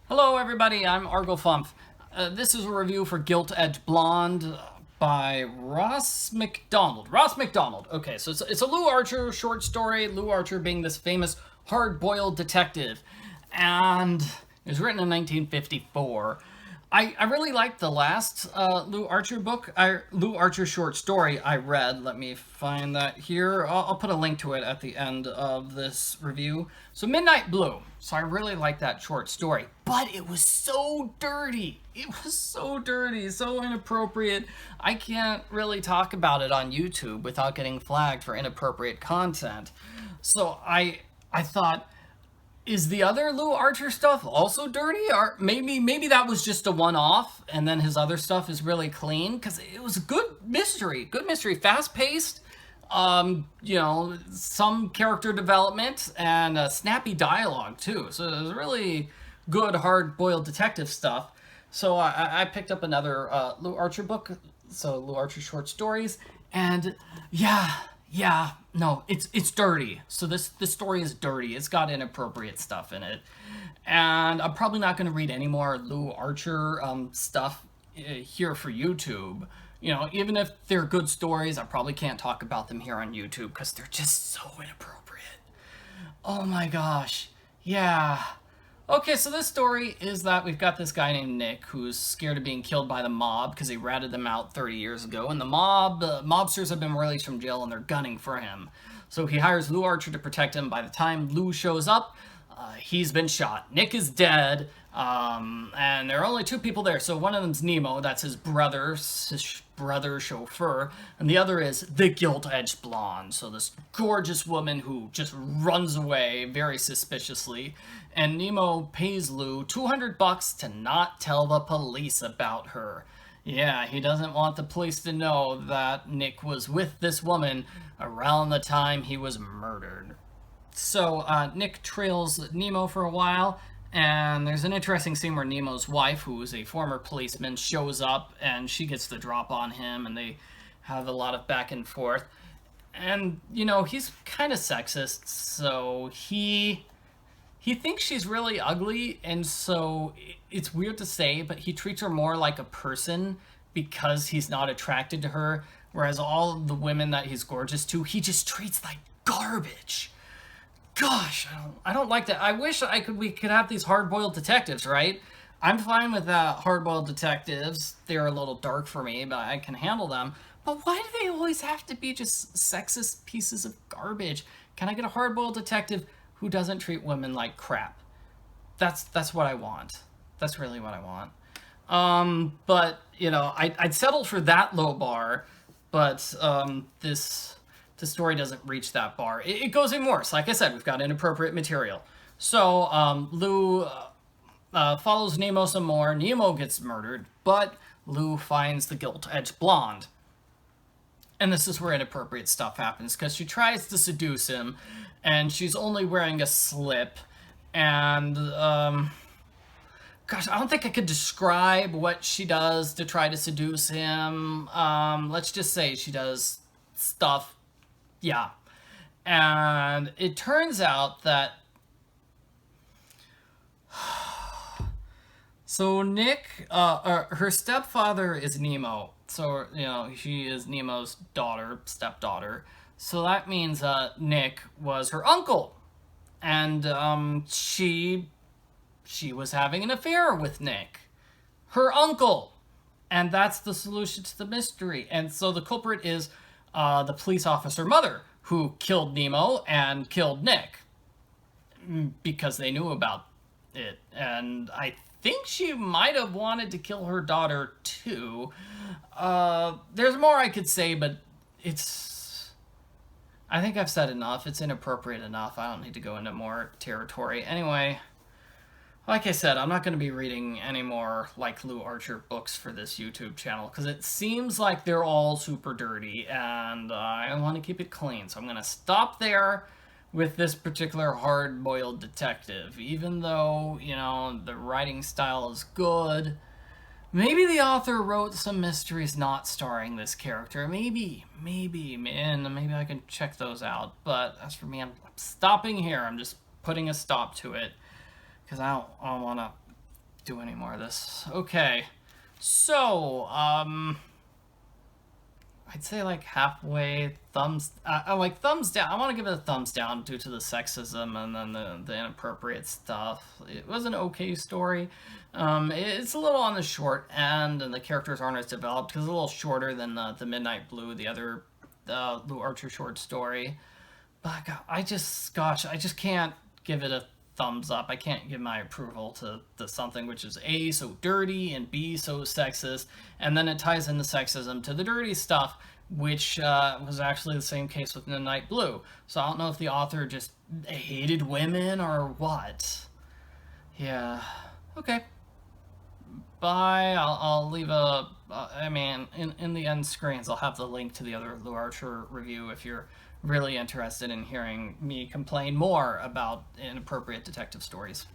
Hello everybody, I'm Arglefumph. This is a review for Gilt-Edged Blonde by Ross McDonald. Ross McDonald. Okay, so it's a Lew Archer short story, Lew Archer being this famous hard-boiled detective. And it was written in 1954. I really liked the last Lew Archer book, Lew Archer short story I read. Let me find that here. I'll put a link to it at the end of this review. So Midnight Blue. So I really liked that short story, but it was so dirty. It was so dirty, so inappropriate. I can't really talk about it on YouTube without getting flagged for inappropriate content. So I thought, is the other Lew Archer stuff also dirty? Or maybe that was just a one-off, and then his other stuff is really clean? Because it was a good mystery, fast-paced. Some character development and snappy dialogue too. So it was really good, hard-boiled detective stuff. So I picked up another Lew Archer book, so Lew Archer short stories, and no, it's dirty. So this story is dirty. It's got inappropriate stuff in it, and I'm probably not going to read any more Lew Archer stuff here for YouTube. Even if they're good stories, I probably can't talk about them here on YouTube because they're just so inappropriate. Oh my gosh. Yeah. Okay, so this story is that we've got this guy named Nick who's scared of being killed by the mob because he ratted them out 30 years ago, and the mobsters have been released from jail and they're gunning for him. So he hires Lew Archer to protect him. By the time Lew shows up, he's been shot. Nick is dead, and there are only two people there. So one of them's Nemo, that's his brother chauffeur, and the other is the gilt-edged blonde. So this gorgeous woman who just runs away very suspiciously, and Nemo pays Lew $200 to not tell the police about her. Yeah, he doesn't want the police to know that Nick was with this woman around the time he was murdered. So Nick trails Nemo for a while, and there's an interesting scene where Nemo's wife, who is a former policeman, shows up, and she gets the drop on him, and they have a lot of back and forth. And, he's kind of sexist, so he thinks she's really ugly, and so it's weird to say, but he treats her more like a person because he's not attracted to her, whereas all the women that he's gorgeous to, he just treats like garbage. Gosh, I don't like that. I wish we could have these hard-boiled detectives, right? I'm fine with hard-boiled detectives. They're a little dark for me, but I can handle them. But why do they always have to be just sexist pieces of garbage? Can I get a hard-boiled detective who doesn't treat women like crap? That's what I want. That's really what I want. But I'd settle for that low bar, but the story doesn't reach that bar. It goes even worse. Like I said, we've got inappropriate material. So Lew follows Nemo some more. Nemo gets murdered, but Lew finds the gilt-edged blonde. And this is where inappropriate stuff happens, because she tries to seduce him, and she's only wearing a slip. And, gosh, I don't think I could describe what she does to try to seduce him. Let's just say she does stuff. Yeah. And it turns out that... So Nick, her stepfather is Nemo. So, she is Nemo's stepdaughter. So that means Nick was her uncle. And she was having an affair with Nick, her uncle. And that's the solution to the mystery. And so the culprit is the police officer mother, who killed Nemo and killed Nick because they knew about it. And I think she might have wanted to kill her daughter too. There's more I could say, but I think I've said enough. It's inappropriate enough. I don't need to go into more territory. Anyway, like I said, I'm not going to be reading any more like Lew Archer books for this YouTube channel because it seems like they're all super dirty, and I want to keep it clean. So I'm going to stop there with this particular hard-boiled detective. Even though, the writing style is good, maybe the author wrote some mysteries not starring this character. Maybe, and maybe I can check those out. But as for me, I'm stopping here. I'm just putting a stop to it. Because I don't want to do any more of this. Okay, so I'd say like halfway thumbs. Like thumbs down. I want to give it a thumbs down due to the sexism and then the inappropriate stuff. It was an okay story. It's a little on the short end, and the characters aren't as developed because it's a little shorter than the Midnight Blue, the other Lew Archer short story. But God, I just can't give it a thumbs up. I can't give my approval to something which is A, so dirty, and B, so sexist, and then it ties in the sexism to the dirty stuff, which was actually the same case with Midnight Blue. So I don't know if the author just hated women or what. Yeah. Okay. Bye. I'll leave a. I mean, in the end screens, I'll have the link to the other Lew Archer review if you're really interested in hearing me complain more about inappropriate detective stories.